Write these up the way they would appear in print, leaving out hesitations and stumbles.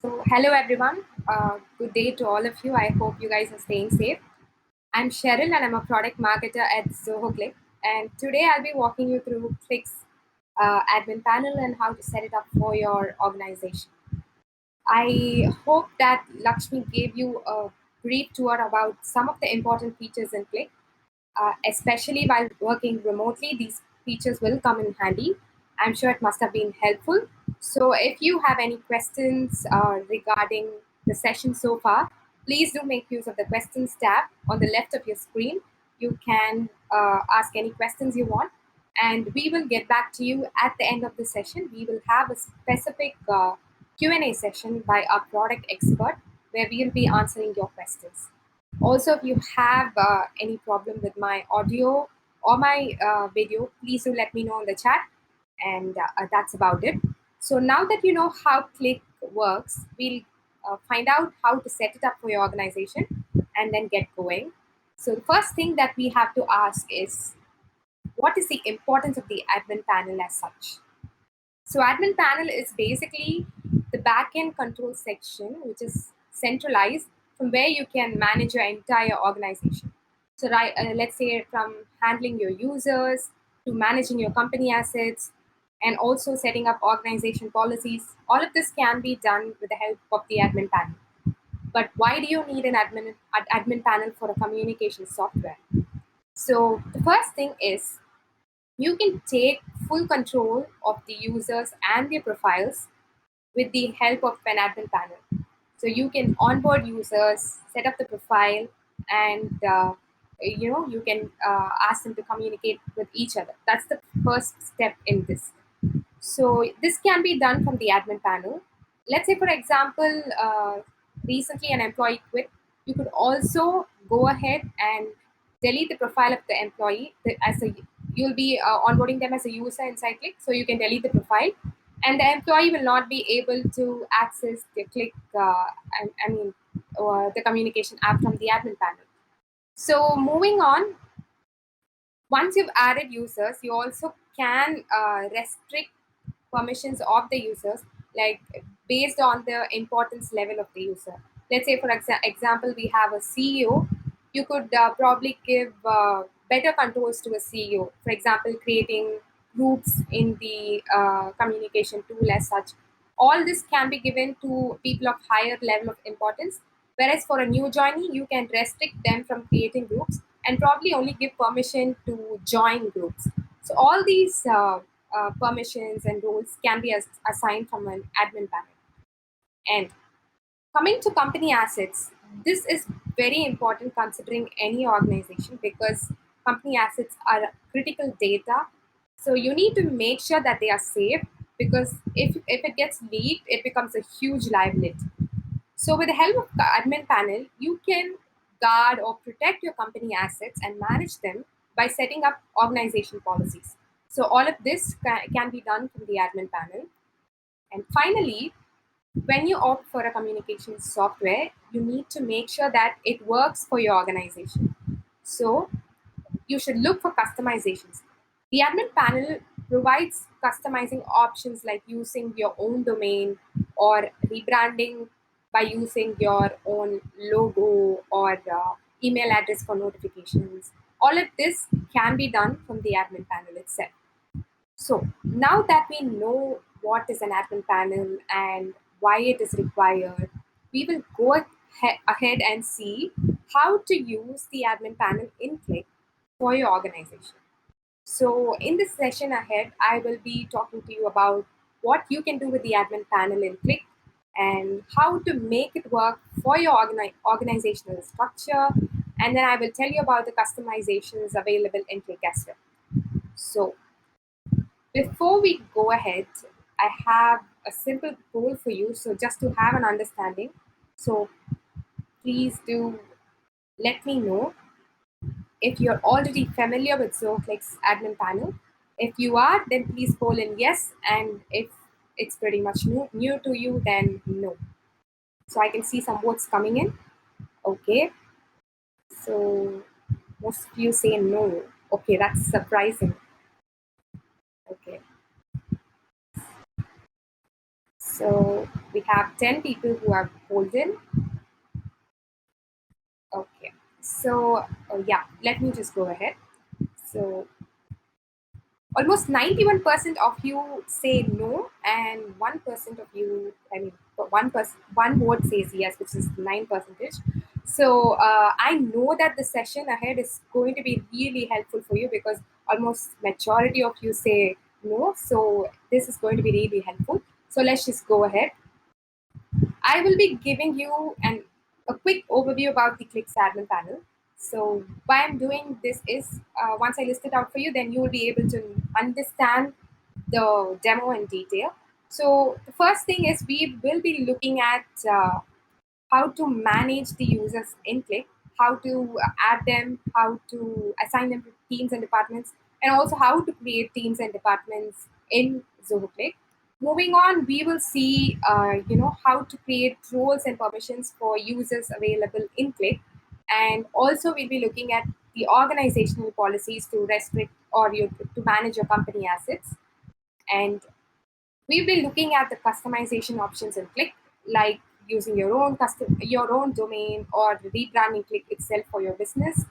So, hello everyone. Good day to all of you. I hope you guys are staying safe. I'm Cheryl and I'm a product marketer at Zoho Cliq. And today I'll be walking you through Cliq's admin panel and how to set it up for your organization. I hope that Lakshmi gave you a brief tour about some of the important features in Cliq. Especially while working remotely, these features will come in handy. I'm sure it must have been helpful. So, if you have any questions regarding the session so far, please do make use of the questions tab on the left of your screen. You can ask any questions you want, and we will get back to you at the end of the session. We will have a specific Q&A session by our product expert where we will be answering your questions. Also, if you have any problem with my audio or my video, please do let me know in the chat. And that's about it. So now that you know how Cliq works, we'll find out how to set it up for your organization and then get going. So the first thing that we have to ask is, what is the importance of the admin panel as such? So admin panel is basically the backend control section, which is centralized from where you can manage your entire organization. So right, let's say from handling your users to managing your company assets and also setting up organization policies. All of this can be done with the help of the admin panel. But why do you need an admin panel for a communication software? So the first thing is you can take full control of the users and their profiles with the help of an admin panel. So you can onboard users, set up the profile, and you can ask them to communicate with each other. That's the first step in this. So this can be done from the admin panel. Let's say, for example, recently an employee quit. You could also go ahead and delete the profile of the employee you'll be onboarding them as a user inside Cliq, so you can delete the profile, and the employee will not be able to access the Cliq, the communication app from the admin panel. So moving on, once you've added users, you also can restrict permissions of the users, like based on the importance level of the user. Let's say, for example, we have a CEO. You could probably give better controls to a CEO. For example, creating groups in the communication tool as such. All this can be given to people of higher level of importance. Whereas for a new joinee, you can restrict them from creating groups and probably only give permission to join groups. So all these permissions and roles can be assigned from an admin panel. And coming to company assets, this is very important considering any organization because company assets are critical data. So you need to make sure that they are safe because if it gets leaked, it becomes a huge liability. So with the help of the admin panel, you can guard or protect your company assets and manage them by setting up organization policies. So all of this can be done from the admin panel. And finally, when you opt for a communication software, you need to make sure that it works for your organization. So you should look for customizations. The admin panel provides customizing options like using your own domain or rebranding by using your own logo or email address for notifications. All of this can be done from the admin panel itself. So now that we know what is an admin panel and why it is required, we will go ahead and see how to use the admin panel in Cliq for your organization. So in this session ahead, I will be talking to you about what you can do with the admin panel in Cliq and how to make it work for your organizational structure. And then I will tell you about the customizations available in Cliq as well. So before we go ahead, I have a simple goal for you. So just to have an understanding. So please do let me know if you're already familiar with Zoho Cliq's admin panel. If you are, then please call in yes. And if it's pretty much new to you, then no. So I can see some votes coming in. Okay. So most of you say no. Okay, that's surprising. Okay. So we have 10 people who have pulled in. Okay. So yeah, let me just go ahead. So almost 91% of you say no, and 1% of you, I mean, one vote says yes, which is 9%. So I know that the session ahead is going to be really helpful for you because almost majority of you say no. So this is going to be really helpful. So let's just go ahead. I will be giving you a quick overview about the Cliq's admin panel. So why I'm doing this is once I list it out for you, then you will be able to understand the demo in detail. So the first thing is we will be looking at how to manage the users in Click, how to add them, how to assign them to teams and departments, and also how to create teams and departments in Zoho Click. Moving on, we will see how to create roles and permissions for users available in Click, and also we'll be looking at the organizational policies to restrict or to manage your company assets. And we'll be looking at the customization options in Click, like using your own domain or rebranding Click itself for your business.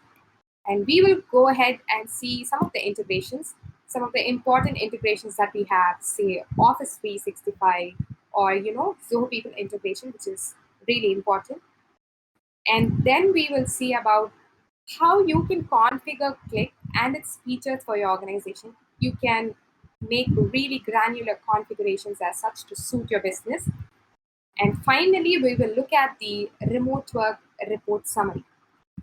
And we will go ahead and see some of the integrations, some of the important integrations that we have, say Office 365 or Zoho People integration, which is really important. And then we will see about how you can configure Click and its features for your organization. You can make really granular configurations as such to suit your business. And finally, we will look at the remote work report summary.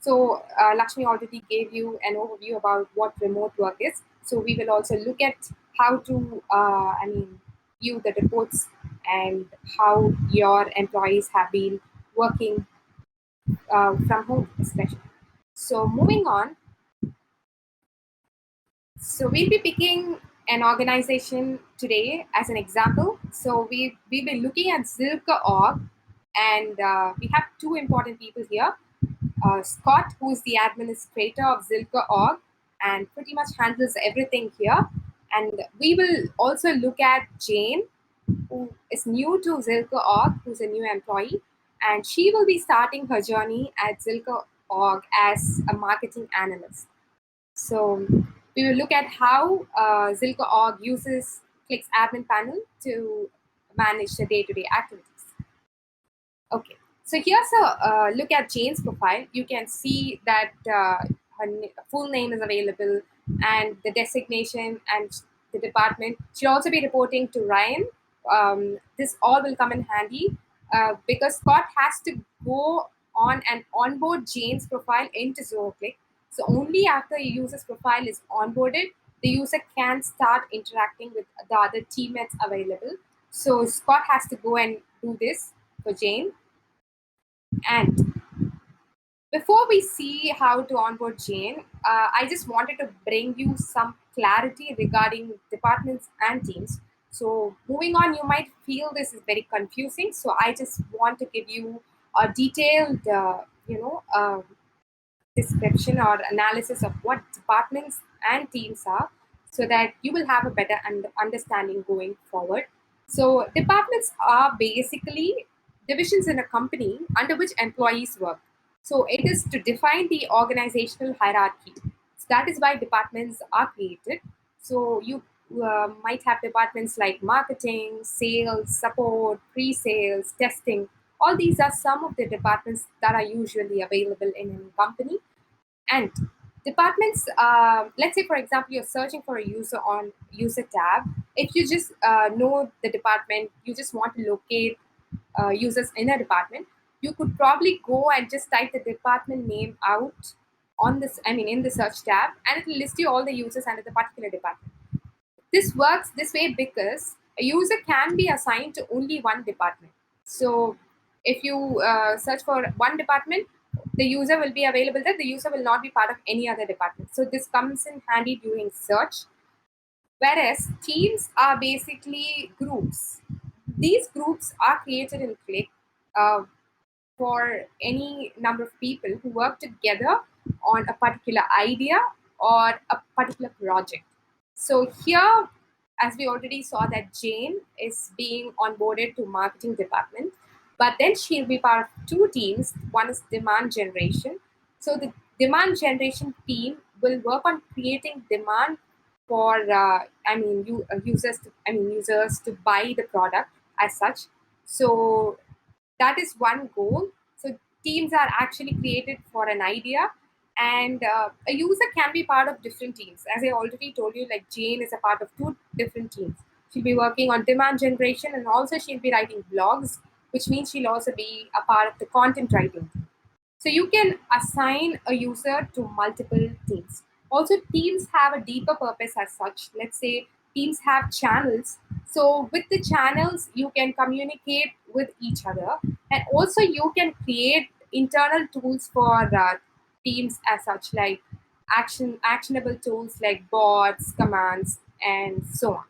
So Lakshmi already gave you an overview about what remote work is. So we will also look at how to, view the reports and how your employees have been working from home, especially. So moving on, so we'll be picking an organization today as an example. So we'll be looking at Zilka.org, and we have two important people here. Scott, who is the administrator of Zilka.org and pretty much handles everything here. And we will also look at Jane, who is new to Zilka.org, who's a new employee, and she will be starting her journey at Zilka.org as a marketing analyst. So we will look at how Zilka.org uses Click's admin panel to manage the day-to-day activities. Okay, so here's a look at Jane's profile. You can see that full name is available and the designation and the department. She'll also be reporting to Ryan. This all will come in handy because Scott has to go on and onboard Jane's profile into Zoho Cliq. So only after a user's profile is onboarded, the user can start interacting with the other teammates available. So Scott has to go and do this for Jane. And before we see how to onboard Jane, I just wanted to bring you some clarity regarding departments and teams. So moving on, you might feel this is very confusing. So I just want to give you a detailed, description or analysis of what departments and teams are so that you will have a better understanding going forward. So, departments are basically divisions in a company under which employees work. So, it is to define the organizational hierarchy. So that is why departments are created. So, you might have departments like marketing, sales, support, pre sales, testing. All these are some of the departments that are usually available in any company. And departments, let's say for example, you're searching for a user on user tab. If you just know the department, you just want to locate users in a department, you could probably go and just type the department name out on this, I mean, in the search tab, and it will list you all the users under the particular department. This works this way because a user can be assigned to only one department. So if you search for one department, the user will be available there. The user will not be part of any other department. So this comes in handy during search. Whereas teams are basically groups. These groups are created in Click for any number of people who work together on a particular idea or a particular project. So here as we already saw that Jane is being onboarded to marketing department, but then she'll be part of two teams. One is demand generation. So the demand generation team will work on creating demand for users to buy the product as such. So that is one goal. So teams are actually created for an idea, and a user can be part of different teams. As I already told you, like Jane is a part of two different teams. She'll be working on demand generation, and also she'll be writing blogs, which means she'll also be a part of the content writing. So you can assign a user to multiple teams. Also, teams have a deeper purpose as such. Let's say teams have channels. So with the channels, you can communicate with each other, and also you can create internal tools for teams as such, like actionable tools like bots, commands, and so on.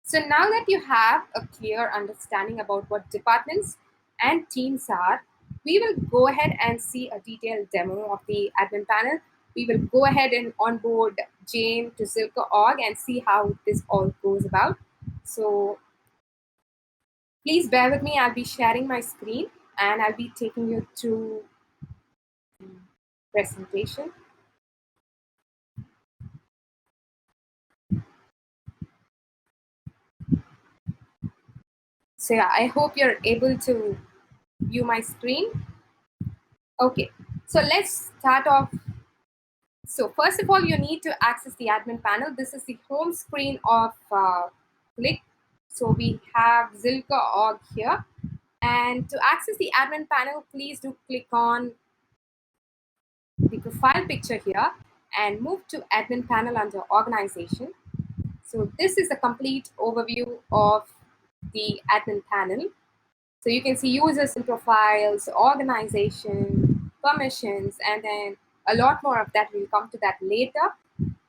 So now that you have a clear understanding about what departments and teams are, we will go ahead and see a detailed demo of the admin panel. We will go ahead and onboard Jane to Zilka.org and see how this all goes about. So please bear with me. I'll be sharing my screen and I'll be taking you through the presentation. So yeah, I hope you're able to view my screen. Okay, so let's start off. So first of all, you need to access the admin panel. This is the home screen of Cliq. So we have Zilka.org here. And to access the admin panel, please do click on the profile picture here and move to admin panel under organization. So this is a complete overview of the admin panel. So you can see users and profiles, organization, permissions, and then a lot more of that. We'll come to that later.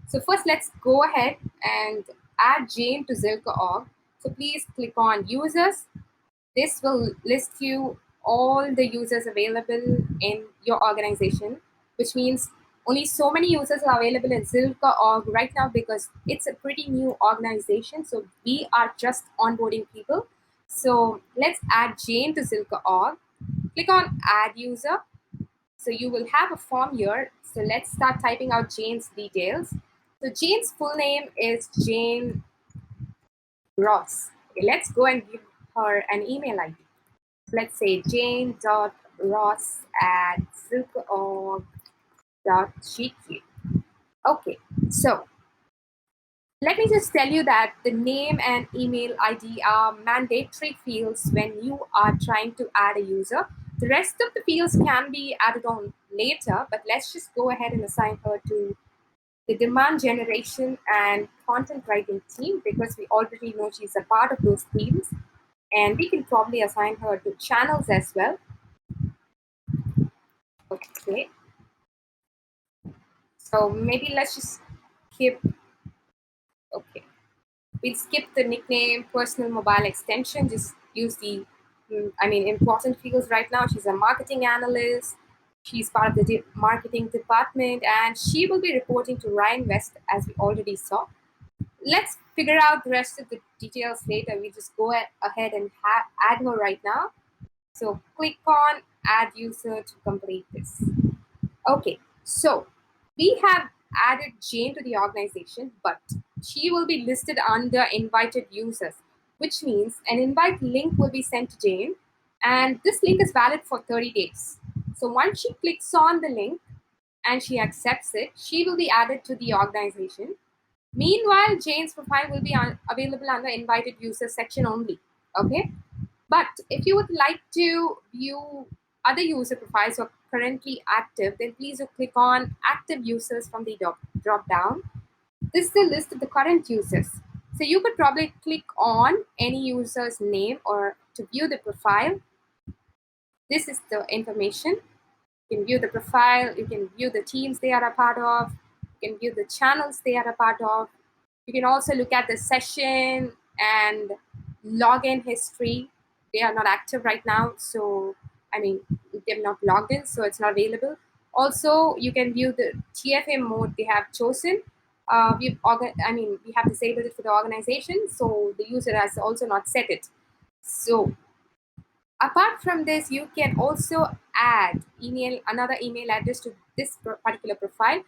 So first, let's go ahead and add Jane to Zilka.org. So please click on users. This will list you all the users available in your organization, which means only so many users are available in Zilka.org right now because it's a pretty new organization. So we are just onboarding people. So let's add Jane to Zilka.org. Click on add user. So you will have a form here. So let's start typing out Jane's details. So Jane's full name is Jane Ross. Okay, let's go and give her an email ID. Let's say jane.ross@silkorg.gq. Okay, so let me just tell you that the name and email ID are mandatory fields when you are trying to add a user. The rest of the fields can be added on later, but let's just go ahead and assign her to the demand generation and content writing team because we already know she's a part of those teams. And we can probably assign her to channels as well. Okay. So maybe let's just skip. Okay. We'll skip the nickname, personal mobile extension, just use the, important fields right now. She's a marketing analyst. She's part of the marketing department, and she will be reporting to Ryan West, as we already saw. Let's figure out the rest of the details later. We just go ahead and add her right now. So click on add user to complete this. Okay, so we have added Jane to the organization, but she will be listed under invited users, which means an invite link will be sent to Jane, and this link is valid for 30 days. So once she clicks on the link and she accepts it, she will be added to the organization. Meanwhile, Jane's profile will be available under invited users section only. Okay, but if you would like to view other user profiles who are currently active, then please do click on active users from the drop down. This is the list of the current users. So you could probably click on any user's name or to view the profile. This is the information. You can view the profile, you can view the teams they are a part of, you can view the channels they are a part of. You can also look at the session and login history. They are not active right now, so they're not logged in, so it's not available. Also, you can view the TFA mode they have chosen. we have disabled it for the organization, so the user has also not set it. So apart from this, you can also add another email address to this particular profile.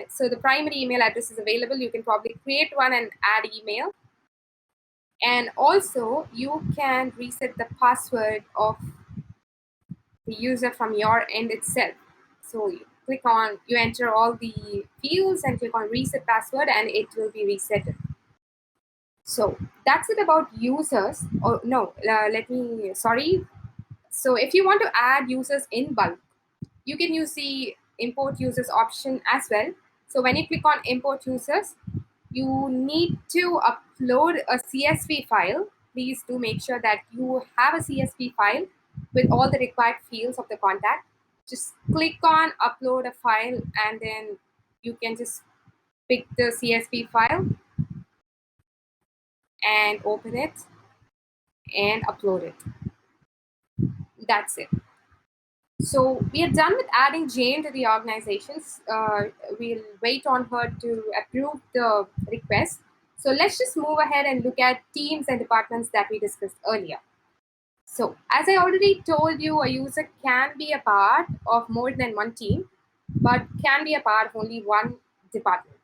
So the primary email address is available. You can probably create one and add email. And also you can reset the password of the user from your end itself. So you enter all the fields and click on reset password and it will be reset. So that's it about users. Oh no, sorry. So if you want to add users in bulk, you can use the import users option as well. So when you click on import users, you need to upload a CSV file. Please do make sure that you have a CSV file with all the required fields of the contact. Just click on upload a file and then you can just pick the CSV file and open it and upload it. That's it. So we are done with adding Jane to the organizations. We'll wait on her to approve the request. So let's just move ahead and look at teams and departments that we discussed earlier. So as I already told you, a user can be a part of more than one team, but can be a part of only one department.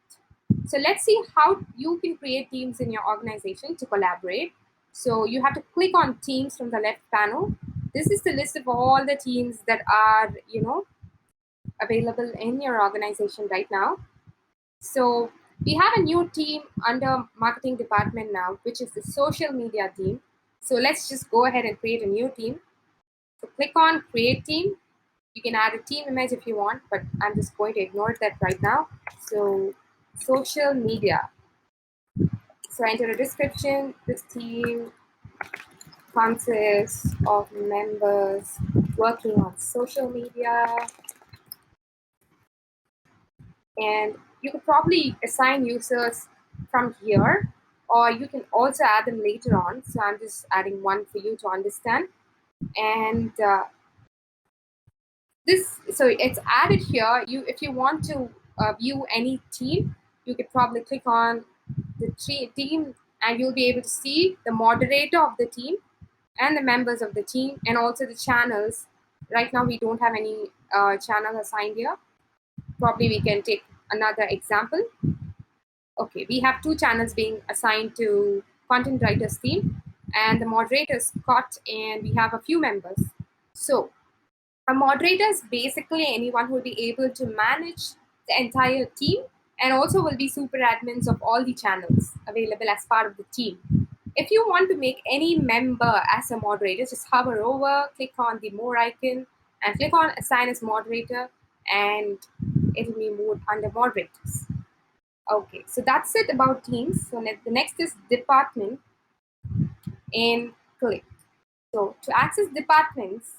So let's see how you can create teams in your organization to collaborate. So you have to click on teams from the left panel. This is the list of all the teams that are, available in your organization right now. So we have a new team under marketing department now, which is the social media team. So let's just go ahead and create a new team. So click on create team. You can add a team image if you want, but I'm just going to ignore that right now. So social media. So enter a description. This team consists of members working on social media. And you could probably assign users from here, or you can also add them later on. So I'm just adding one for you to understand. And so it's added here. If you want to view any team, you could probably click on the team and you'll be able to see the moderator of the team and the members of the team and also the channels. Right now we don't have any channel assigned here. Probably we can take another example. Okay, we have two channels being assigned to content writers team and the moderator is Scott and we have a few members. So a moderator is basically anyone who will be able to manage the entire team and also will be super admins of all the channels available as part of the team. If you want to make any member as a moderator, just hover over, click on the more icon and click on assign as moderator and it will be moved under moderators. Okay, so that's it about teams. So the next is department in Cliq. So to access departments,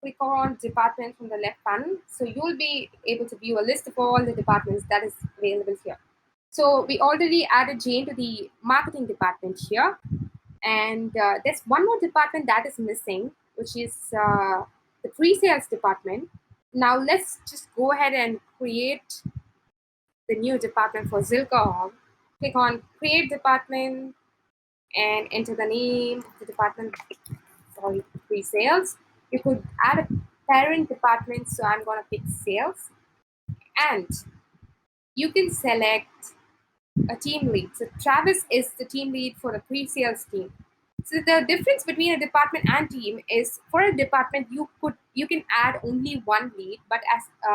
click on department from the left panel. So you'll be able to view a list of all the departments that is available here. So we already added Jane to the marketing department here. And there's one more department that is missing, which is the pre-sales department. Now let's just go ahead and create the new department for Zilka. Click on create department and enter the name of the department, sorry, pre-sales. You could add a parent department, so I'm going to pick sales. And you can select a team lead. So Travis is the team lead for the pre-sales team. So the difference between a department and team is for a department you can add only one lead, but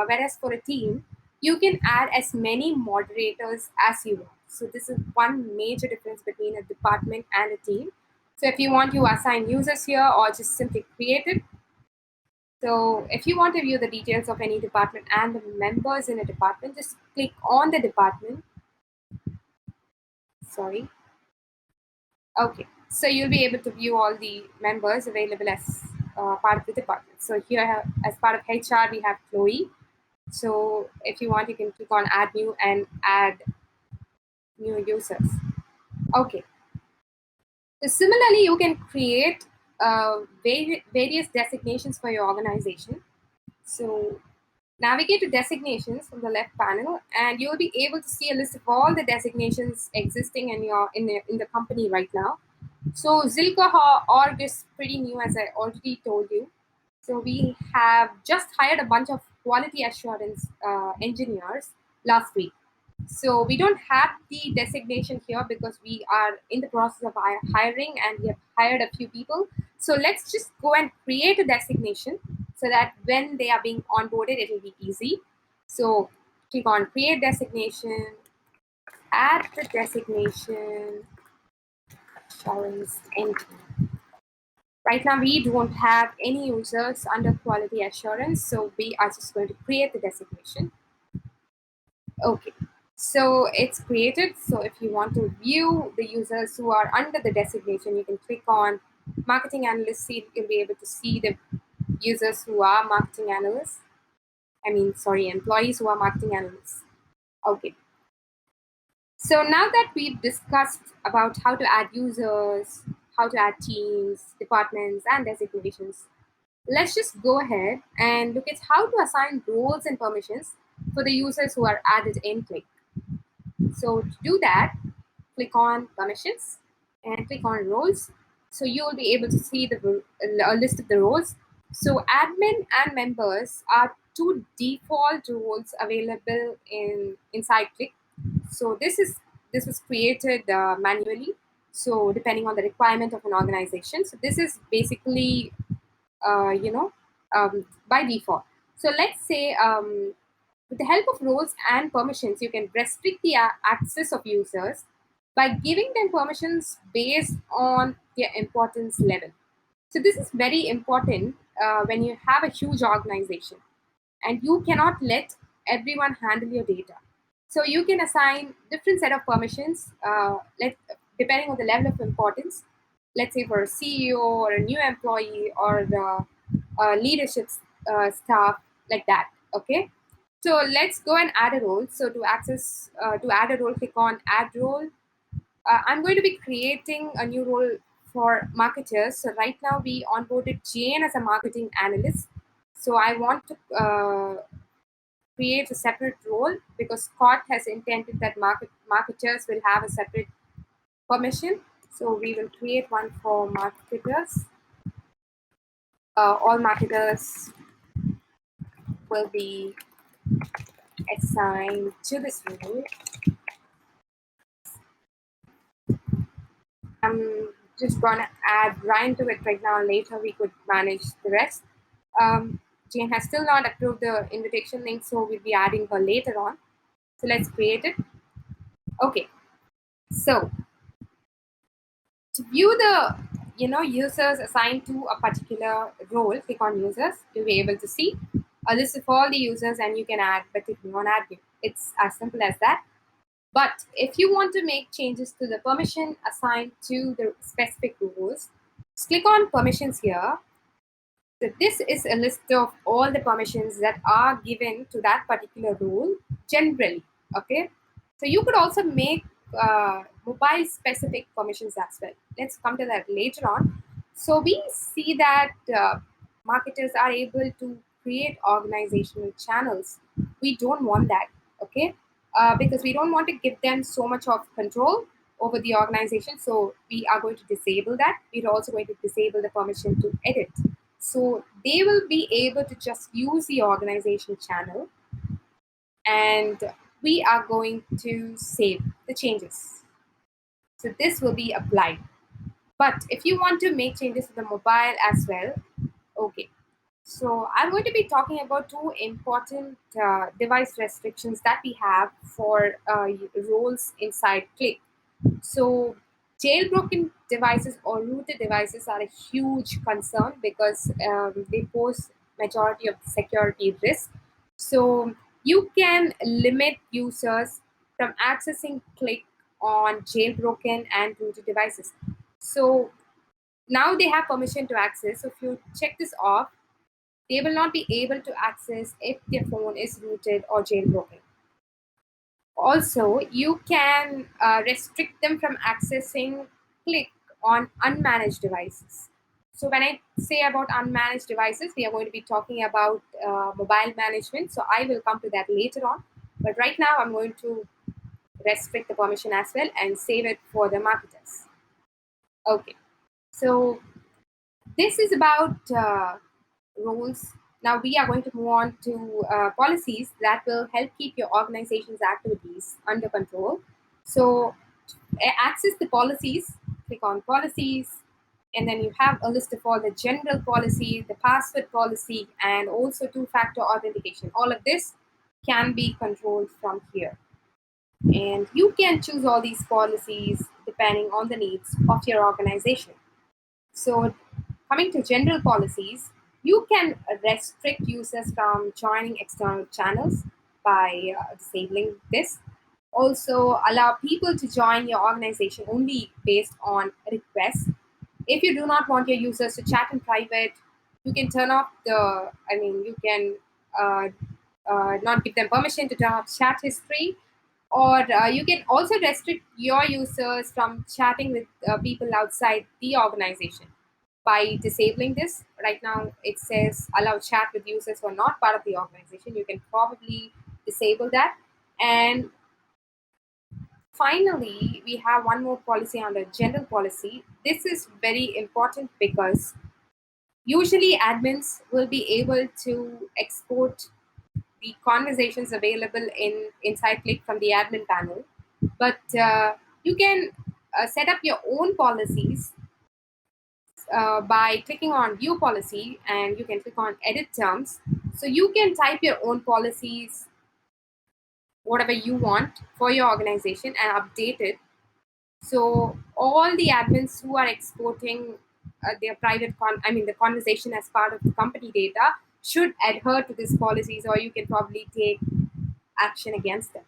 whereas for a team you can add as many moderators as you want. So this is one major difference between a department and a team. So if you want to assign users here or just simply create it. So if you want to view the details of any department and the members in a department, just click on the department. Sorry. Okay, so you'll be able to view all the members available as part of the department. So here, as part of HR, we have Chloe. So if you want, you can click on add new and add new users. Okay. So similarly, you can create various designations for your organization. So Navigate to designations from the left panel, and you'll be able to see a list of all the designations existing in the company right now. So Zilka org is pretty new, as I already told you. So we have just hired a bunch of quality assurance engineers last week. So we don't have the designation here because we are in the process of hiring and we have hired a few people. So let's just go and create a designation so that when they are being onboarded, it will be easy. So click on create designation, add the designation, assurance entry. Right now, we don't have any users under quality assurance, so we are just going to create the designation. Okay, so it's created. So if you want to view the users who are under the designation, you can click on marketing analyst. See, you'll be able to see the users who are marketing analysts. Employees who are marketing analysts. Okay. So now that we've discussed about how to add users, how to add teams, departments, and designations, let's just go ahead and look at how to assign roles and permissions for the users who are added in Cliq. So to do that, click on permissions and click on roles. So you will be able to see a list of the roles. So admin and members are two default roles available inside Cliq. So this was created manually. So depending on the requirement of an organization. So this is basically uh, you know by default. So let's say with the help of roles and permissions, you can restrict the access of users by giving them permissions based on their importance level. So this is very important when you have a huge organization and you cannot let everyone handle your data. So you can assign different set of permissions depending on the level of importance. Let's say for a CEO or a new employee or the leadership staff, like that. Okay. So let's go and add a role. So to add a role, click on add role. I'm going to be creating a new role for marketers. So right now we onboarded Jane as a marketing analyst. So I want to create a separate role because Scott has intended that marketers will have a separate permission. So we will create one for marketers. All marketers will be assigned to this role. I'm just gonna add Ryan to it right now. Later we could manage the rest. Um, Jane has still not approved the invitation link, so we'll be adding her later on. So let's create it. Okay. So to view the users assigned to a particular role, click on users. You'll be able to see a list of all the users, and you can add, but if you want to add, it's as simple as that. But if you want to make changes to the permission assigned to the specific roles, just click on permissions here. So this is a list of all the permissions that are given to that particular role generally. Okay, so you could also make mobile specific permissions as well. Let's come to that later on. So we see that marketers are able to create organizational channels. We don't want that. Okay, because we don't want to give them so much of control over the organization. So we are going to disable that. We're also going to disable the permission to edit. So they will be able to just use the organization channel, and we are going to save the changes. So this will be applied. But if you want to make changes to the mobile as well, okay. So I'm going to be talking about two important device restrictions that we have for roles inside Cliq. So jailbroken devices or rooted devices are a huge concern because they pose majority of security risk. So you can limit users from accessing Cliq on jailbroken and rooted devices. So now they have permission to access. So if you check this off, they will not be able to access if their phone is rooted or jailbroken. Also, you can restrict them from accessing Cliq on unmanaged devices. So when I say about unmanaged devices, we are going to be talking about mobile management. So I will come to that later on. But right now, I'm going to restrict the permission as well and save it for the marketers. Okay. So this is about roles. Now we are going to move on to policies that will help keep your organization's activities under control. So access the policies, click on policies, and then you have a list of all the general policy, the password policy, and also two-factor authentication. All of this can be controlled from here. And you can choose all these policies depending on the needs of your organization. So, coming to general policies, you can restrict users from joining external channels by disabling this. Also, allow people to join your organization only based on requests. If you do not want your users to chat in private, you can turn off the, you can uh, not give them permission to turn off chat history, or you can also restrict your users from chatting with people outside the organization by disabling this. Right now, it says allow chat with users who are not part of the organization. You can probably disable that. And finally, we have one more policy under general policy. This is very important because usually admins will be able to export the conversations available in inside Click from the admin panel, but you can set up your own policies by clicking on view policy, and you can click on edit terms. So you can type your own policies, whatever you want for your organization, and update it. So all the admins who are exporting their the conversation as part of the company data should adhere to these policies, or you can probably take action against them.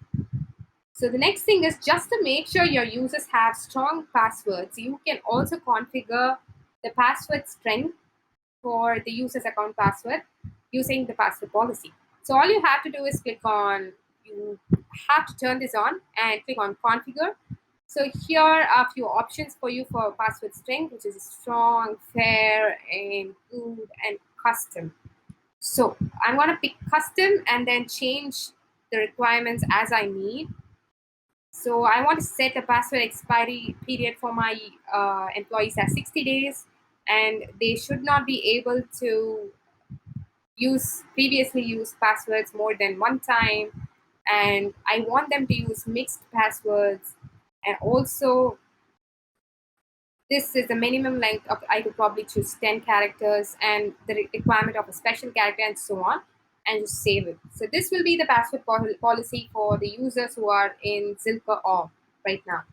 So the next thing is, just to make sure your users have strong passwords, you can also configure the password strength for the user's account password using the password policy. So all you have to do is you have to turn this on and click on configure. So here are a few options for you for password strength, which is strong, fair, and good, and custom. So I'm going to pick custom and then change the requirements as I need. So I want to set a password expiry period for my employees as 60 days, and they should not be able to use previously used passwords more than one time. And I want them to use mixed passwords, and also this is the minimum length of, I could probably choose 10 characters, and the requirement of a special character, and so on, and just save it. So this will be the password policy for the users who are in Zilker Org right now.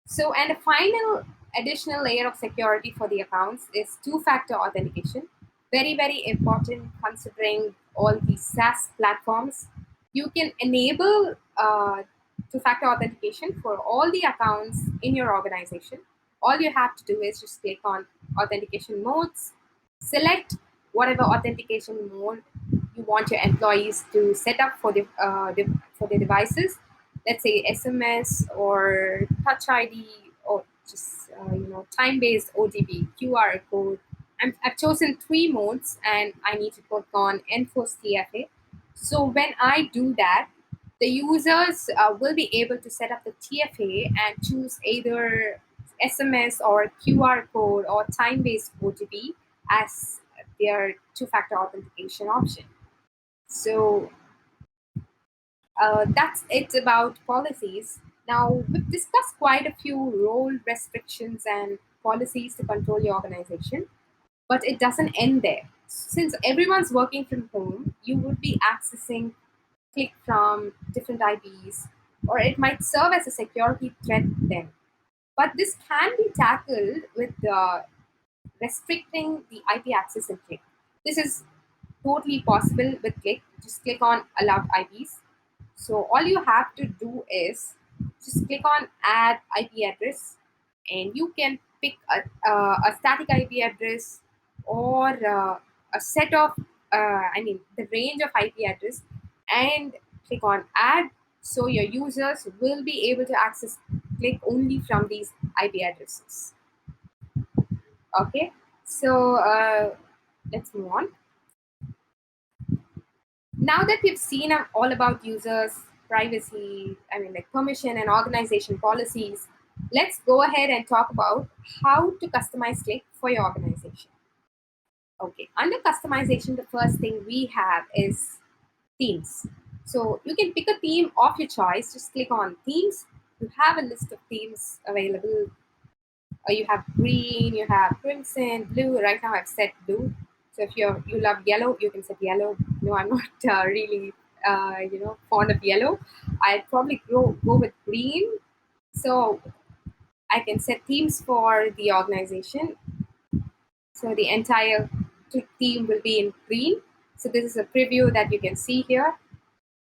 So, and a final additional layer of security for the accounts is two-factor authentication. Very, very important considering all these SaaS platforms. You can enable two-factor authentication for all the accounts in your organization. All you have to do is just click on authentication modes, select whatever authentication mode you want your employees to set up for for the devices. Let's say SMS or Touch ID, or just time-based OTP, QR code. I've chosen three modes, and I need to click on Enforce TFA. So when I do that, the users will be able to set up the TFA and choose either SMS or QR code or time-based OTP as their two-factor authentication option. So that's it about policies. Now, we've discussed quite a few role restrictions and policies to control your organization, but it doesn't end there. Since everyone's working from home, you would be accessing Click from different IPs, or it might serve as a security threat then. But this can be tackled with restricting the IP access in Click. This is totally possible with Click. Just click on allowed IPs. So all you have to do is just click on add IP address, and you can pick a static IP address, or a set of the range of IP address, and click on add. So your users will be able to access Click only from these IP addresses. Okay. So let's move on. Now that we've seen all about users, privacy, I mean, like permission and organization policies, let's go ahead and talk about how to customize Click for your organization. Okay, under customization, the first thing we have is themes. So you can pick a theme of your choice. Just click on themes. You have a list of themes available. You have green, you have crimson, blue. Right now I've set blue. So if you love yellow, you can set yellow. No, I'm not really fond of yellow. I'd probably go with green. So I can set themes for the organization. So the entire Click theme will be in green. So this is a preview that you can see here.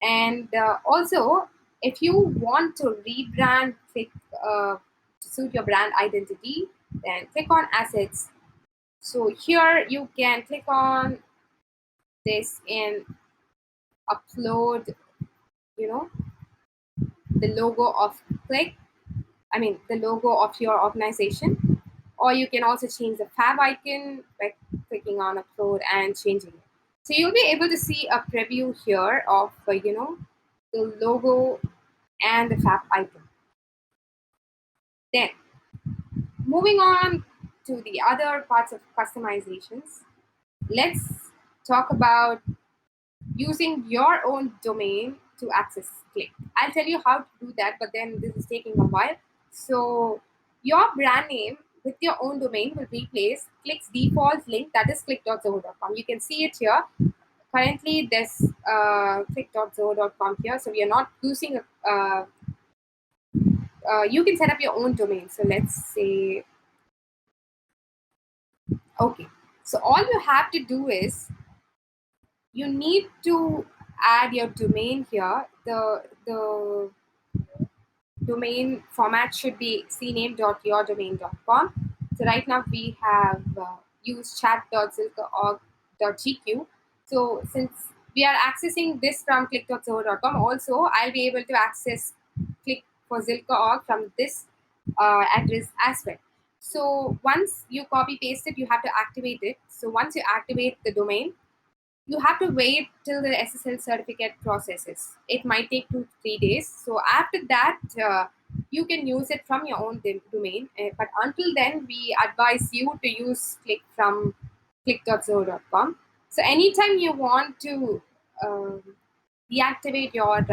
And also, if you want to rebrand Click to suit your brand identity, then click on assets. So here you can click on this and upload, you know, the logo of Click. I mean, the logo of your organization. Or you can also change the fab icon by clicking on upload and changing it. So you'll be able to see a preview here of, the logo and the fab icon. Then, moving on to the other parts of customizations, let's talk about using your own domain to access Click. I'll tell you how to do that, but then this is taking a while. So, your brand name with your own domain will replace Click's default link, that is click.zoho.com. You can see it here. Currently, there's click.zoho.com here, so we are not using you can set up your own domain. So, let's say, okay. So, all you have to do is you need to add your domain here. The domain format should be cname.yourdomain.com. So right now we have used chat.zilka.org.gq. So since we are accessing this from click.zoho.com, also I'll be able to access Click for Zilka.org from this address as well. So once you copy paste it, you have to activate it. So once you activate the domain, you have to wait till the SSL certificate processes. It might take 2 to 3 days. So after that, you can use it from your own domain. But until then, we advise you to use Click from click.zoho.com. So anytime you want to deactivate your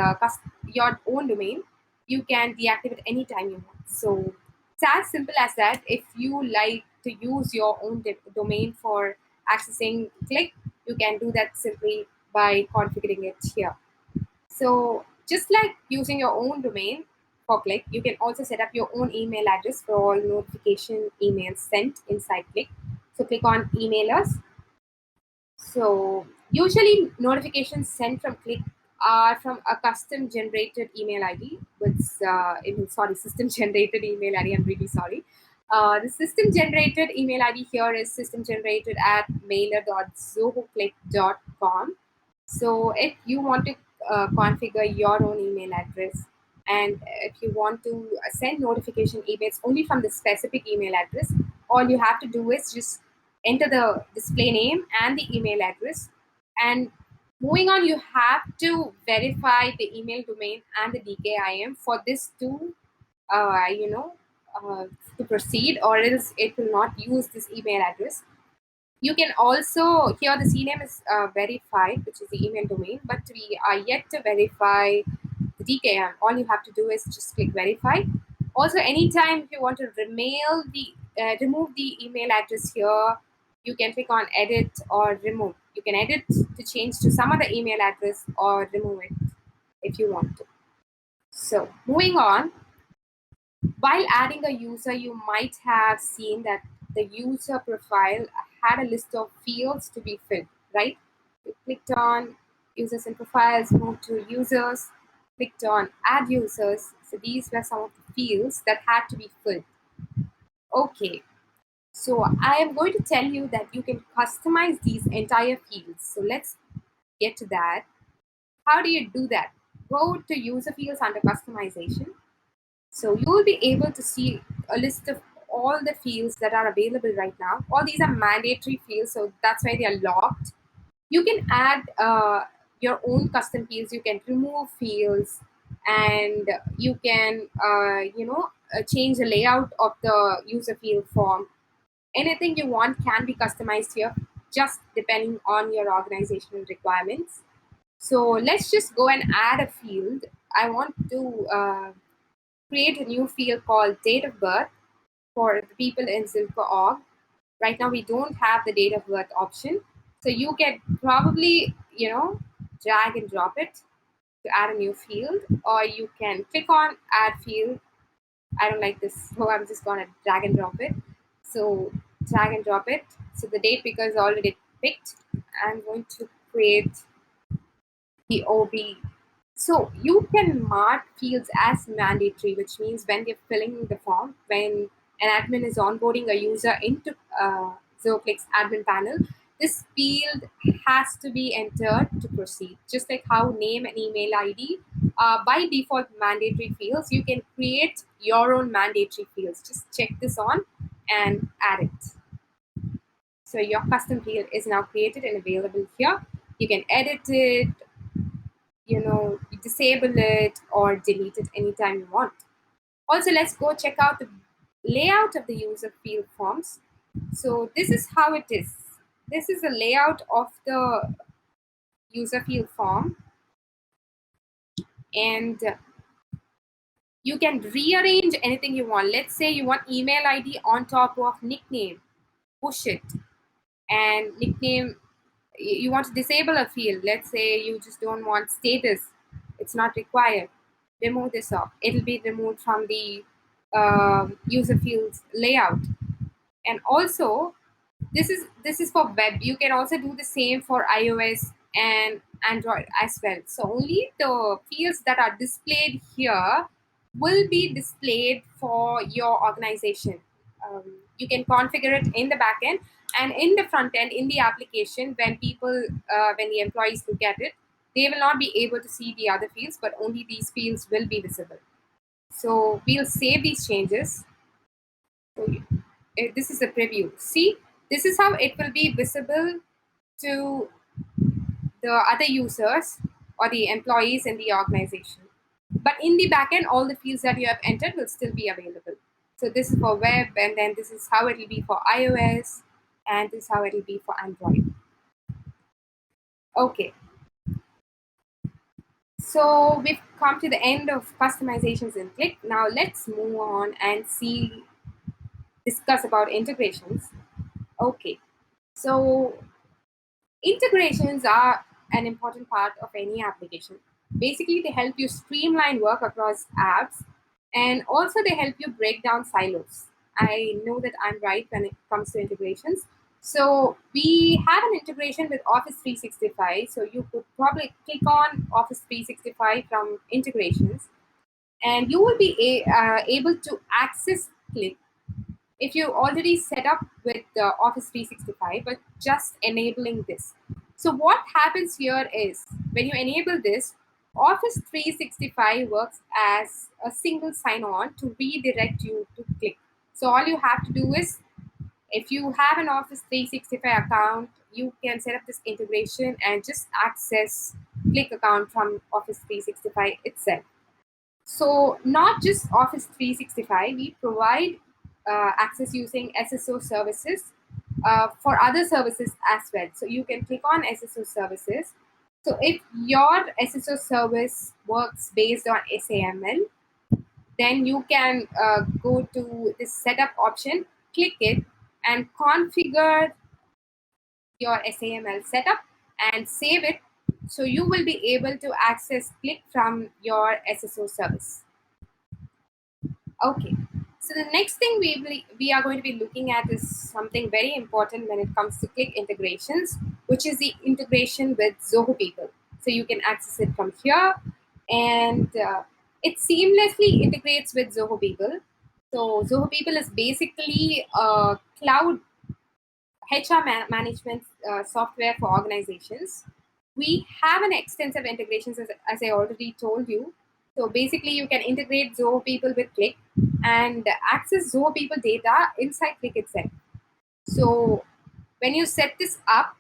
own domain, you can deactivate anytime you want. So it's as simple as that. If you like to use your own domain for accessing Click, you can do that simply by configuring it here. So just like using your own domain for Click, you can also set up your own email address for all notification emails sent inside Click. So click on emailers. So usually notifications sent from Click are from a custom generated email ID, system generated email ID. I'm really sorry. The system generated email ID here is system generated at mailer.zohoclick.com. So if you want to configure your own email address, and if you want to send notification emails only from the specific email address, all you have to do is just enter the display name and the email address. And moving on, you have to verify the email domain and the DKIM for this uh, you know, to proceed, or else it will not use this email address. You can also, here the CNAME is verified, which is the email domain, but we are yet to verify the DKIM. All you have to do is just click verify. Also, anytime if you want to remove the email address here, you can click on edit or remove. You can edit to change to some other email address or remove it if you want to. So moving on, while adding a user, you might have seen that the user profile had a list of fields to be filled, right? You clicked on users and profiles, moved to users, clicked on add users. So these were some of the fields that had to be filled. Okay, so I am going to tell you that you can customize these entire fields. So let's get to that. How do you do that? Go to user fields under customization. So you will be able to see a list of all the fields that are available right now. All these are mandatory fields, so that's why they are locked. You can add your own custom fields. You can remove fields, and you can change the layout of the user field form. Anything you want can be customized here, just depending on your organizational requirements. So let's just go and add a field. I want to create a new field called date of birth for the people in Silco.org. Right now, we don't have the date of birth option. So you can probably, drag and drop it to add a new field, or you can click on add field. I don't like this, so I'm just gonna drag and drop it. So drag and drop it. So the date picker is already picked. I'm going to create the OB. So you can mark fields as mandatory, which means when they're filling the form, when an admin is onboarding a user into Zoho Cliq's admin panel, this field has to be entered to proceed. Just like how name and email ID by default mandatory fields, you can create your own mandatory fields. Just check this on and add it. So your custom field is now created and available here. You can edit it, disable it or delete it anytime you want. Also, let's go check out the layout of the user field forms. So this is how it is. This is the layout of the user field form, and you can rearrange anything you want. Let's say you want email ID on top of nickname, push it, and nickname, you want to disable a field. Let's say you just don't want status, it's not required, remove this off. It'll be removed from the user fields layout. And also, this is for web. You can also do the same for iOS and Android as well. So only the fields that are displayed here will be displayed for your organization. You can configure it in the backend and in the front end in the application. When the employees look at it, they will not be able to see the other fields, but only these fields will be visible. So we'll save these changes. So this is a preview. See, this is how it will be visible to the other users or the employees in the organization. But in the backend, all the fields that you have entered will still be available. So this is for web, and then this is how it will be for iOS, and this is how it will be for Android. Okay. So we've come to the end of customizations in Cliq. Now let's move on and discuss about integrations. Okay. So integrations are an important part of any application. Basically, they help you streamline work across apps, and also they help you break down silos. I know that I'm right when it comes to integrations. So we have an integration with Office 365. So you could probably click on Office 365 from integrations, and you will be able to access Cliq if you already set up with Office 365, but just enabling this. So what happens here is when you enable this, Office 365 works as a single sign-on to redirect you to Cliq. So all you have to do is, if you have an Office 365 account, you can set up this integration and just access Cliq account from Office 365 itself. So not just Office 365, we provide access using SSO services for other services as well. So you can click on SSO services. So if your SSO service works based on SAML, then you can go to this setup option, click it, and configure your SAML setup and save it. So you will be able to access Cliq from your SSO service. Okay, so the next thing we are going to be looking at is something very important when it comes to Cliq integrations, which is the integration with Zoho People. So you can access it from here, and it seamlessly integrates with Zoho People. So Zoho People is basically a cloud HR management software for organizations. We have an extensive integrations, as I already told you. So basically, you can integrate Zoho People with Click and access Zoho People data inside Click itself. So when you set this up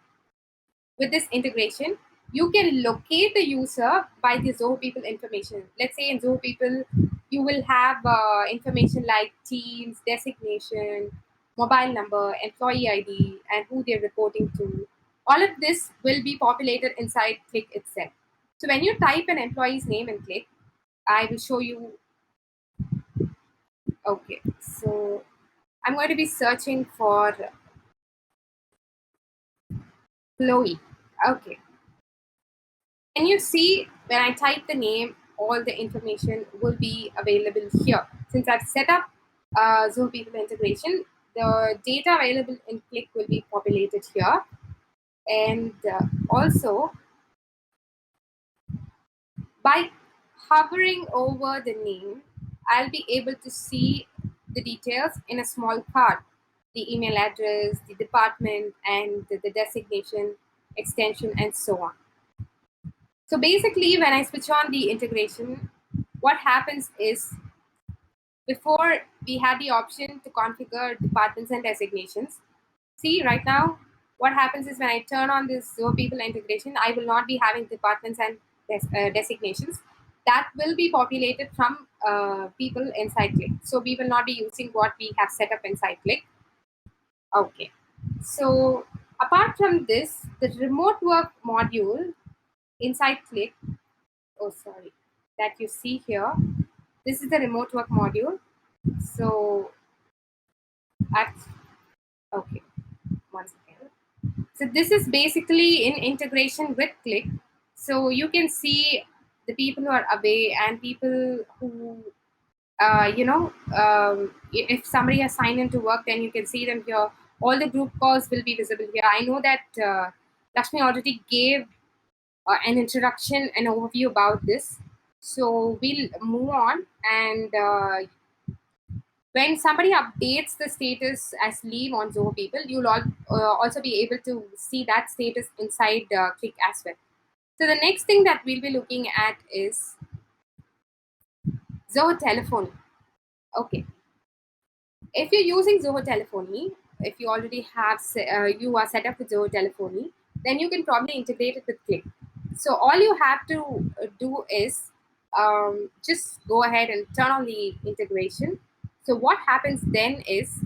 with this integration, you can locate the user by the Zoho People information. Let's say in Zoho People, you will have information like teams, designation, mobile number, employee ID, and who they're reporting to. All of this will be populated inside Click itself. So when you type an employee's name in Click, I will show you. Okay, so I'm going to be searching for Chloe. Okay, can you see when I type the name, all the information will be available here. Since I've set up Zoho People integration, the data available in Click will be populated here. And also, by hovering over the name, I'll be able to see the details in a small card, the email address, the department, and the designation, extension, and so on. So basically, when I switch on the integration, what happens is before we had the option to configure departments and designations. See, right now, what happens is when I turn on this Zoho People integration, I will not be having departments and designations. That will be populated from people inside Click. So we will not be using what we have set up inside Click. Okay. So apart from this, the remote work module inside Click, oh sorry, that you see here, this is the remote work module. So at okay, one second. So this is basically in integration with Click. So you can see the people who are away and people who, if somebody has signed in to work, then you can see them here. All the group calls will be visible here. I know that Lakshmi already gave an introduction, an overview about this. So we'll move on and when somebody updates the status as leave on Zoho People, you'll also be able to see that status inside Click as well. So the next thing that we'll be looking at is Zoho Telephony. Okay, if you're using Zoho Telephony, if you already have you are set up with Zoho Telephony, then you can probably integrate it with Click. So all you have to do is just go ahead and turn on the integration. So what happens then is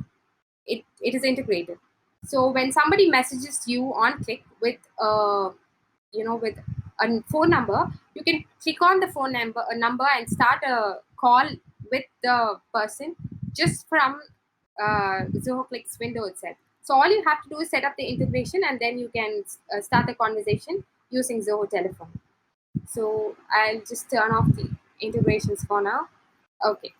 it is integrated. So when somebody messages you on Click with with a phone number, you can click on the phone number and start a call with the person just from Zoho Click's window itself. So all you have to do is set up the integration and then you can start the conversation using Zoho Telephone. So I'll just turn off the integrations for now. Okay.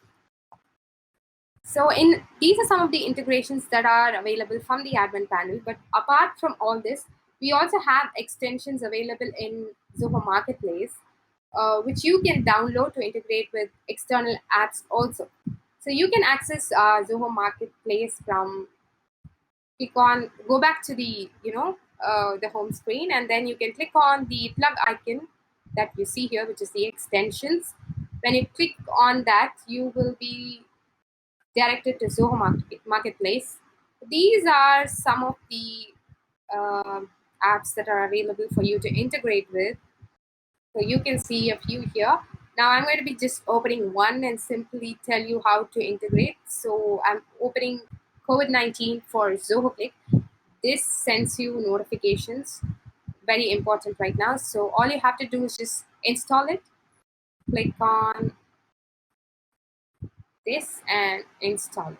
So in these are some of the integrations that are available from the admin panel. But apart from all this, we also have extensions available in Zoho Marketplace, which you can download to integrate with external apps also. So you can access Zoho Marketplace from go back to the the home screen, and then you can click on the plug icon that you see here, which is the extensions. When you click on that, you will be directed to Zoho Marketplace. These are some of the apps that are available for you to integrate with. So you can see a few here. Now I'm going to be just opening one and simply tell you how to integrate. So I'm opening COVID-19 for Zoho Cliq. This sends you notifications. Very important right now. So all you have to do is just install it. Click on this and install it.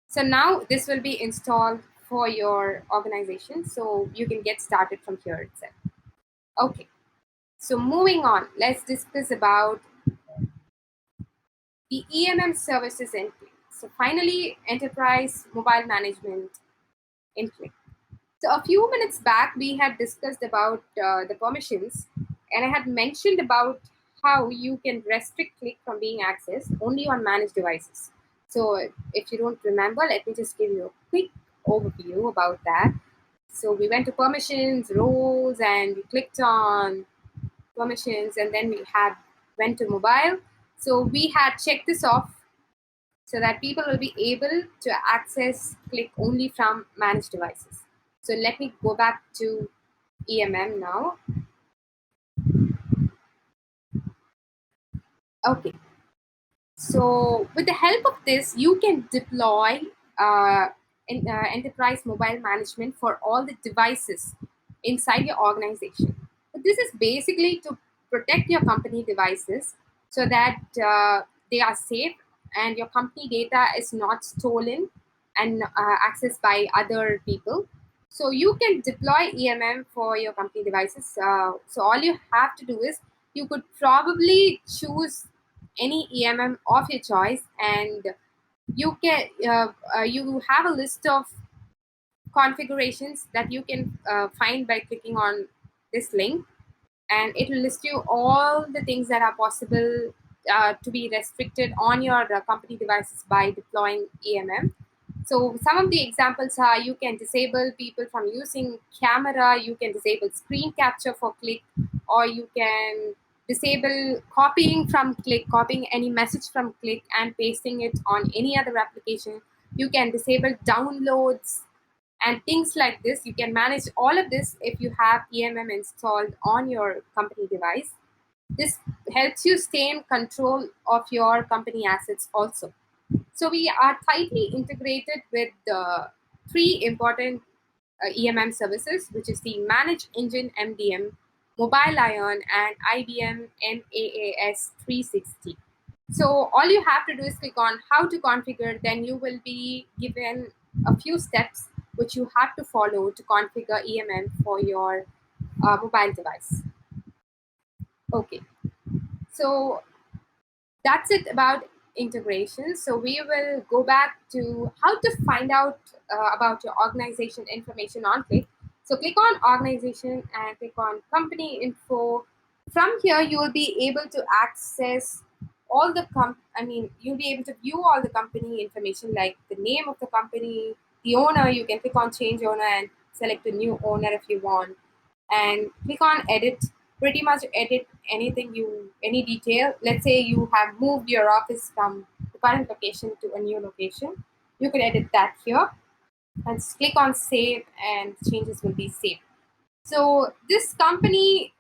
So now this will be installed for your organization, so you can get started from here itself. Okay, so moving on, let's discuss about the EMM services in Click. So finally, enterprise mobile management in Click. So a few minutes back, we had discussed about the permissions, and I had mentioned about how you can restrict Click from being accessed only on managed devices. So if you don't remember, let me just give you a quick overview about that. So we went to permissions, roles, and we clicked on permissions, and then we had went to mobile. So we had checked this off so that people will be able to access Click only from managed devices. So let me go back to EMM now. Okay. So with the help of this, you can deploy enterprise mobile management for all the devices inside your organization. So this is basically to protect your company devices so that they are safe and your company data is not stolen and accessed by other people. So you can deploy EMM for your company devices. So all you have to do is you could probably choose any EMM of your choice, and you have a list of configurations that you can find by clicking on this link, and it will list you all the things that are possible to be restricted on your company devices by deploying EMM. So some of the examples are you can disable people from using camera, you can disable screen capture for Click, or you can disable copying from Click, copying any message from Click and pasting it on any other application. You can disable downloads and things like this. You can manage all of this if you have EMM installed on your company device. This helps you stay in control of your company assets also. So we are tightly integrated with the three important EMM services, which is the Manage Engine MDM, Mobile Iron, and IBM MAAS 360. So all you have to do is click on how to configure, then you will be given a few steps which you have to follow to configure EMM for your mobile device. Okay, so that's it about integration. So we will go back to how to find out about your organization information on Click. So click on organization and click on company info. From here, you will be able to access all the you'll be able to view all the company information like the name of the company, the owner. You can click on change owner and select a new owner if you want, and click on edit. Pretty much edit any detail. Let's say you have moved your office from the current location to a new location, you can edit that here and click on save, and changes will be saved. So this company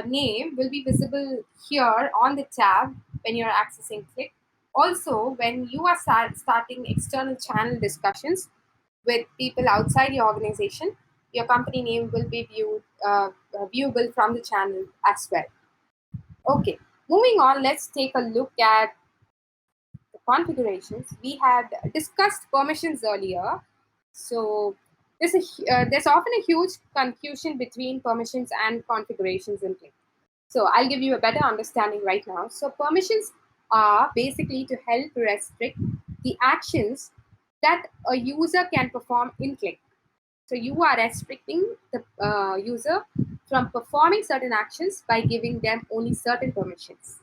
name will be visible here on the tab when you're accessing Click. Also, when you are starting external channel discussions with people outside your organization, your company name will be viewable from the channel as well. Okay, moving on, let's take a look at the configurations. We had discussed permissions earlier. So there's often a huge confusion between permissions and configurations in Click. So I'll give you a better understanding right now. So permissions are basically to help restrict the actions that a user can perform in Click. So you are restricting the user from performing certain actions by giving them only certain permissions.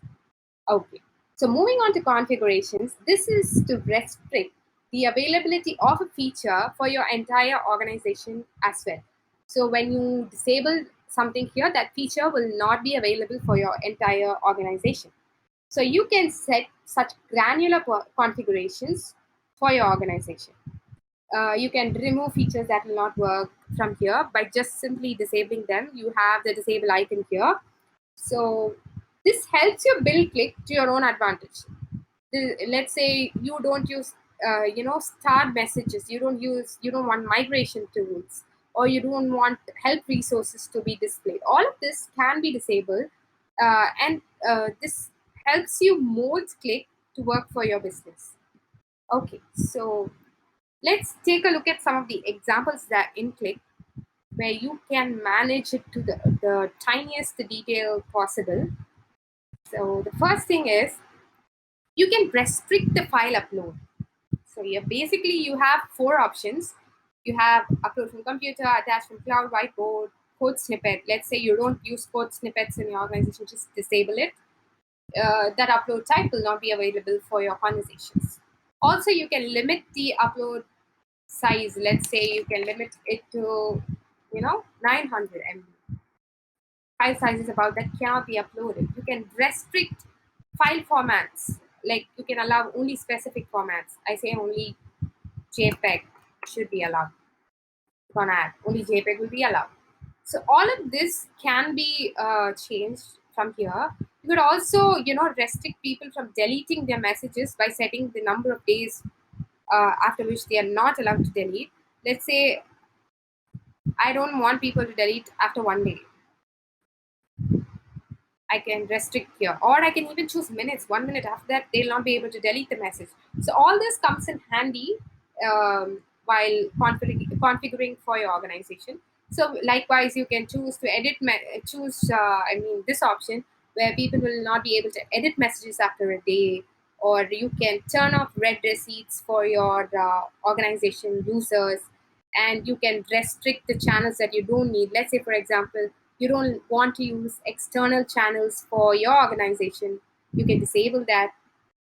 Okay. So moving on to configurations, this is to restrict the availability of a feature for your entire organization as well. So when you disable something here, that feature will not be available for your entire organization. So you can set such granular configurations for your organization. You can remove features that will not work from here by just simply disabling them. You have the disable icon here. So this helps you build Click to your own advantage. Let's say you don't use start messages, you don't want migration tools, or you don't want help resources to be displayed. All of this can be disabled, and this helps you mold Click to work for your business. Okay, so let's take a look at some of the examples that in Click where you can manage it to the tiniest detail possible. So the first thing is you can restrict the file upload. So basically you have four options. You have upload from computer, attach from cloud, whiteboard, code snippet. Let's say you don't use code snippets in your organization, just disable it. That upload type will not be available for your conversations. Also, you can limit the upload size. Let's say you can limit it to 900 MB. File sizes about that cannot be uploaded. You can restrict File formats, like you can allow only specific formats. I say only JPEG should be allowed. On ad, only JPEG will be allowed. So all of this can be changed from here. You could also, restrict people from deleting their messages by setting the number of days after which they are not allowed to delete. Let's say I don't want people to delete after 1 day. I can restrict here, or I can even choose minutes. 1 minute after that, they'll not be able to delete the message. So all this comes in handy while configuring for your organization. So likewise, you can choose to choose. This option where people will not be able to edit messages after a day, or you can turn off read receipts for your organization users, and you can restrict the channels that you don't need. Let's say, for example, you don't want to use external channels for your organization, you can disable that.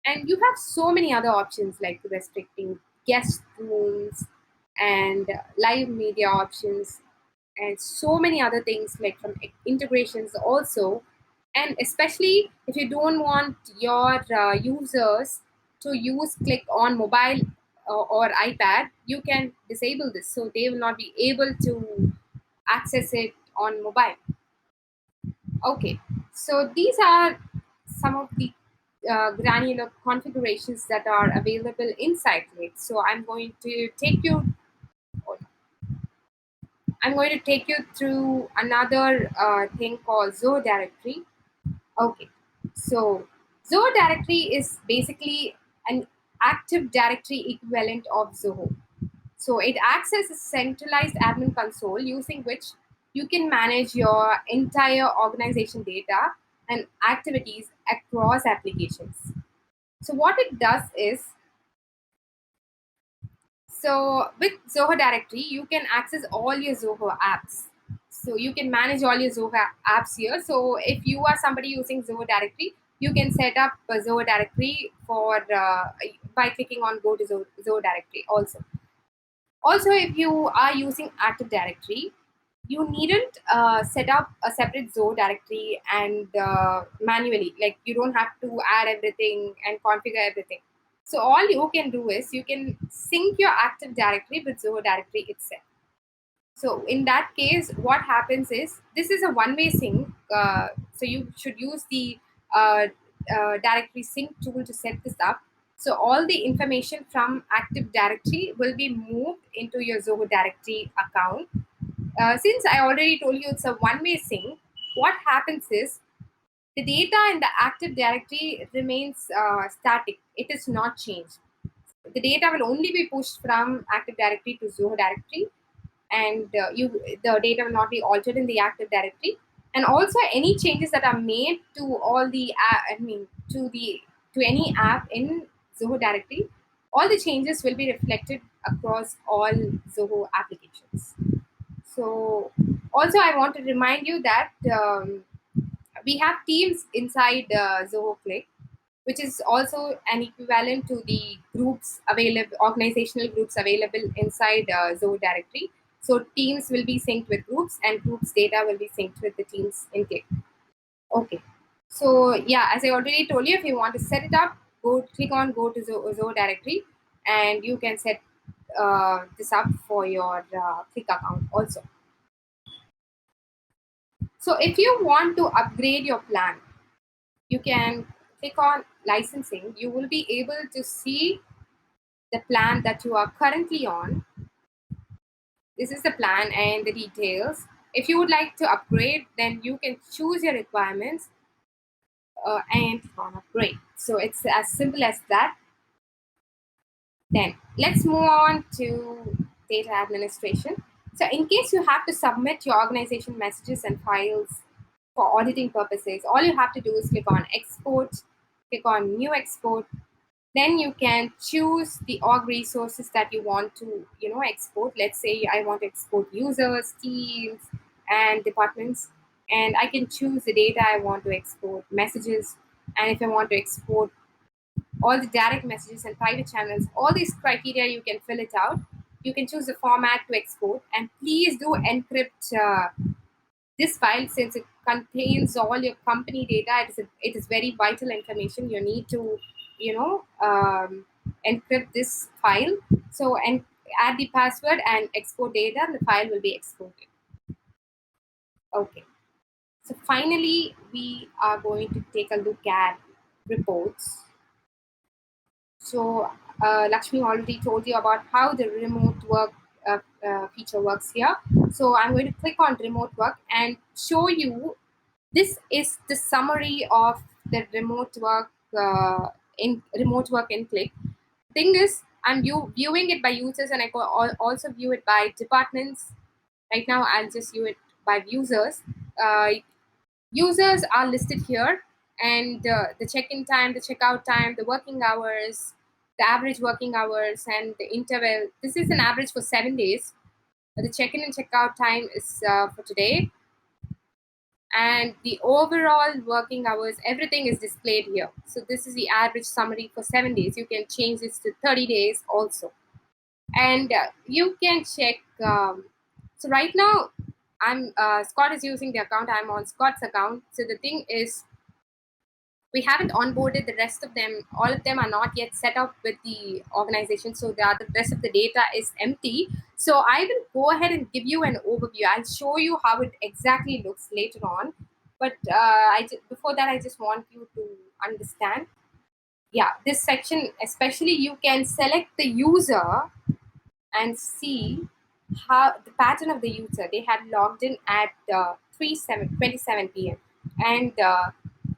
And you have so many other options like restricting guest rooms and live media options, and so many other things like from integrations also. And especially if you don't want your users to use click on mobile or ipad, you can disable this so they will not be able to access it on mobile. Okay, so these are some of the granular configurations that are available inside Click. So I'm going to take you through another thing called Zoho Directory. Okay, so Zoho Directory is basically an Active Directory equivalent of Zoho. So it acts as a centralized admin console using which you can manage your entire organization data and activities across applications. So what it does is, so with Zoho Directory, you can access all your Zoho apps. So you can manage all your Zoho apps here. So if you are somebody using Zoho Directory, you can set up a Zoho Directory for by clicking on Go to Zoho Directory also. Also, if you are using Active Directory, you needn't set up a separate Zoho directory and manually. Like you don't have to add everything and configure everything. So all you can do is you can sync your Active Directory with Zoho directory itself. So in that case, what happens is this is a one-way sync. So you should use the directory sync tool to set this up. So all the information from Active Directory will be moved into your Zoho directory account. Since I already told you it's a one-way sync, what happens is the data in the Active Directory remains static. It is not changed. The data will only be pushed from Active Directory to Zoho Directory, and the data will not be altered in the Active Directory. And also, any changes that are made to all the to any app in Zoho Directory, all the changes will be reflected across all Zoho applications. So, also, I want to remind you that we have teams inside Zoho Cliq, which is also an equivalent to the groups available, organizational groups available inside Zoho Directory. So, teams will be synced with groups, and groups data will be synced with the teams in Click. Okay. So, yeah, as I already told you, if you want to set it up, click on Go to Zoho Directory, and you can set this up for your Click account also. So if you want to upgrade your plan, you can click on licensing. You will be able to see the plan that you are currently on. This is the plan and the details. If you would like to upgrade, then you can choose your requirements and click on upgrade. So it's as simple as that. Then let's move on to data administration. So in case you have to submit your organization messages and files for auditing purposes, all you have to do is click on export, click on new export. Then you can choose the org resources that you want to, export. Let's say I want to export users, teams, and departments, and I can choose the data I want to export, messages, and if I want to export all the direct messages and private channels, all these criteria you can fill it out. You can choose the format to export, and please do encrypt this file, since it contains all your company data, it is very vital information. You need to, you know, encrypt this file. So, and add the password and export data, and the file will be exported. Okay. So finally, we are going to take a look at reports. So Lakshmi already told you about how the remote work feature works here. So I'm going to click on remote work and show you. This is the summary of the remote work in Click. Thing is, I'm viewing it by users, and I can also view it by departments. Right now, I'll just view it by users. Uh, Users are listed here, and the check-in time, the checkout time, the working hours, the average working hours, and the interval. This is an average for 7 days. The check-in and checkout time is for today, and the overall working hours, everything is displayed here. So this is the average summary for 7 days. You can change this to 30 days also, and you can check. So right now, I'm Scott is using the account. I'm on Scott's account. So the thing is, we haven't onboarded the rest of them. All of them are not yet set up with the organization, so the rest of the data is empty. So I will go ahead and give you an overview. I'll show you how it exactly looks later on, but before that, I just want you to understand. Yeah, this section especially, you can select the user and see how the pattern of the user. They had logged in at 27 p.m. and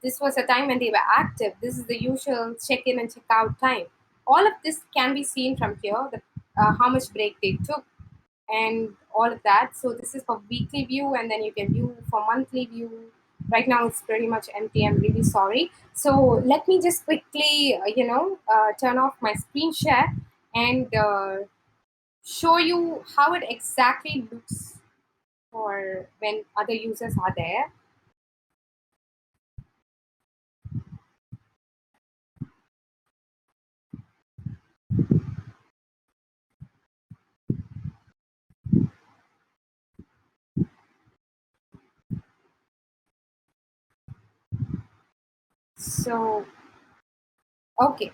this was a time when they were active. This is the usual check-in and check-out time. All of this can be seen from here, how much break they took and all of that. So this is for weekly view, and then you can view for monthly view. Right now it's pretty much empty. I'm really sorry. So let me just quickly turn off my screen share and show you how it exactly looks for when other users are there. So, okay.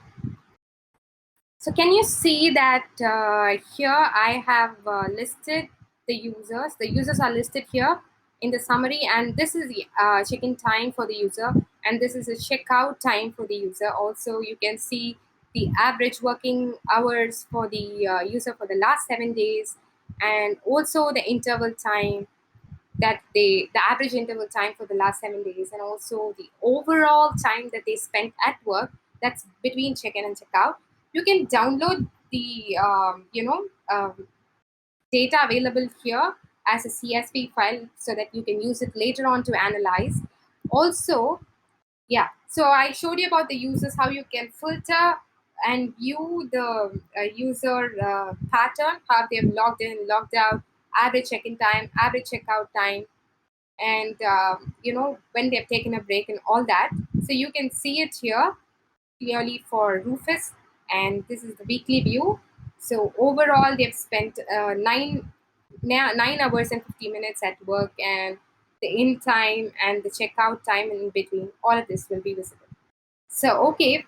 So can you see that here I have listed the users. The users are listed here in the summary, and this is the check-in time for the user, and this is the checkout time for the user. Also, you can see the average working hours for the user for the last 7 days, and also the interval time, that the average interval time for the last 7 days, and also the overall time that they spent at work. That's between check-in and check-out. You can download the data available here as a CSV file, so that you can use it later on to analyze. Also, yeah, so I showed you about the users, how you can filter and view the user pattern, how they've logged in, logged out, average check-in time, average checkout time, and when they've taken a break and all that. So you can see it here clearly for Rufus, and this is the weekly view. So overall, they've spent 9 hours and 50 minutes at work, and the in time and the checkout time in between, all of this will be visible. So okay,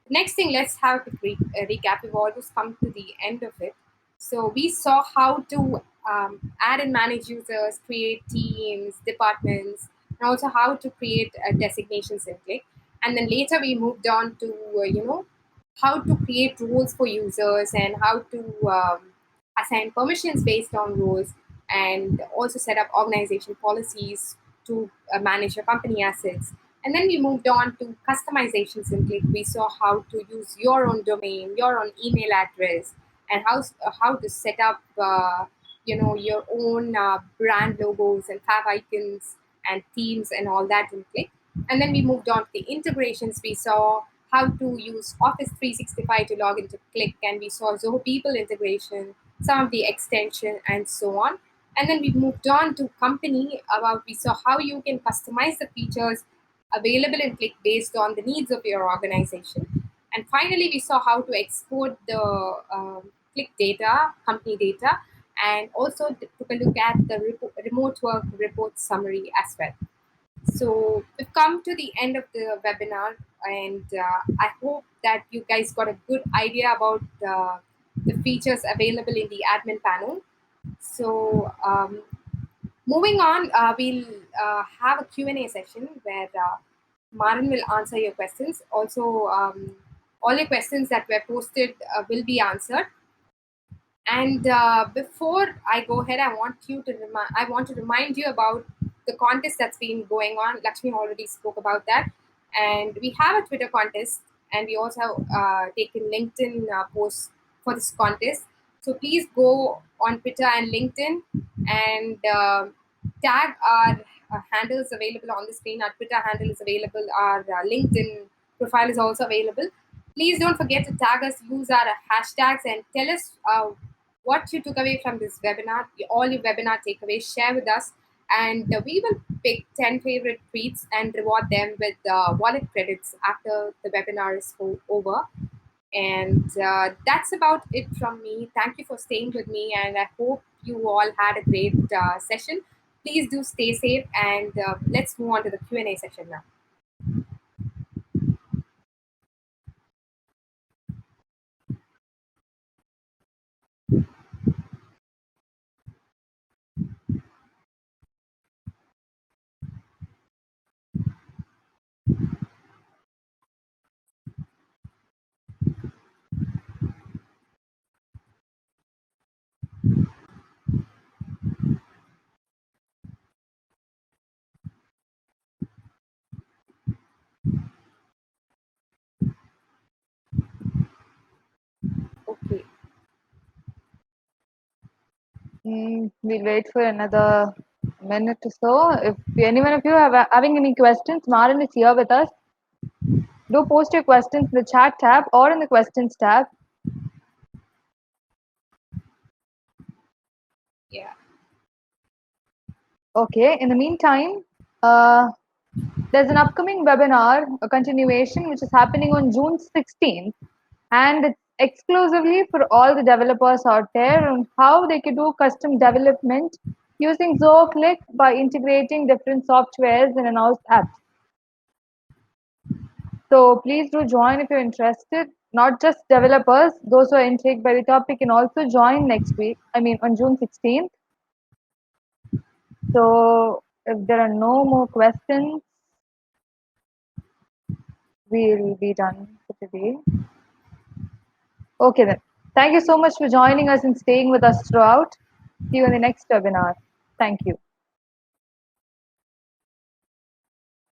next thing, let's have a quick recap. We've almost come to the end of it. So we saw how to add and manage users, create teams, departments, and also how to create designations in Click. And then later we moved on to how to create rules for users, and how to assign permissions based on rules, and also set up organization policies to manage your company assets. And then we moved on to customizations in Click. We saw how to use your own domain, your own email address, and how to set up your own brand logos and fav icons and themes and all that in Click. And then we moved on to the integrations. We saw how to use Office 365 to log into Click, and we saw Zoho People integration, some of the extension, and so on. And then we moved on to company. About We saw how you can customize the features available in Click based on the needs of your organization. And finally, we saw how to export the Click data, company data, and also took a look at the remote work report summary as well. So we've come to the end of the webinar, and I hope that you guys got a good idea about the features available in the admin panel. So moving on, we'll have a Q&A session where Maran will answer your questions. Also, all your questions that were posted will be answered. And before I go ahead, I want to remind you about the contest that's been going on. Lakshmi already spoke about that, and we have a Twitter contest, and we also have taken LinkedIn posts for this contest. So please go on Twitter and LinkedIn and tag our handles available on the screen. Our Twitter handle is available. Our LinkedIn profile is also available. Please don't forget to tag us, use our hashtags, and tell us what you took away from this webinar, all your webinar takeaways, share with us, and we will pick 10 favorite tweets and reward them with wallet credits after the webinar is over. And that's about it from me. Thank you for staying with me, and I hope you all had a great session. Please do stay safe, and let's move on to the Q&A session now. Okay. We'll wait for another minute or so. If anyone of you have having any questions, Maran is here with us. Do post your questions in the chat tab or in the questions tab. Yeah. Okay. In the meantime, uh, there's an upcoming webinar, a continuation, which is happening on June 16th, and it's exclusively for all the developers out there on how they can do custom development using Zoho Cliq by integrating different softwares in an apps. So please do join if you're interested. Not just developers, those who are intrigued by the topic can also join next week. I mean, on June 16th. So if there are no more questions, we'll be done for today. Okay then. Thank you so much for joining us and staying with us throughout. See you in the next webinar. Thank you.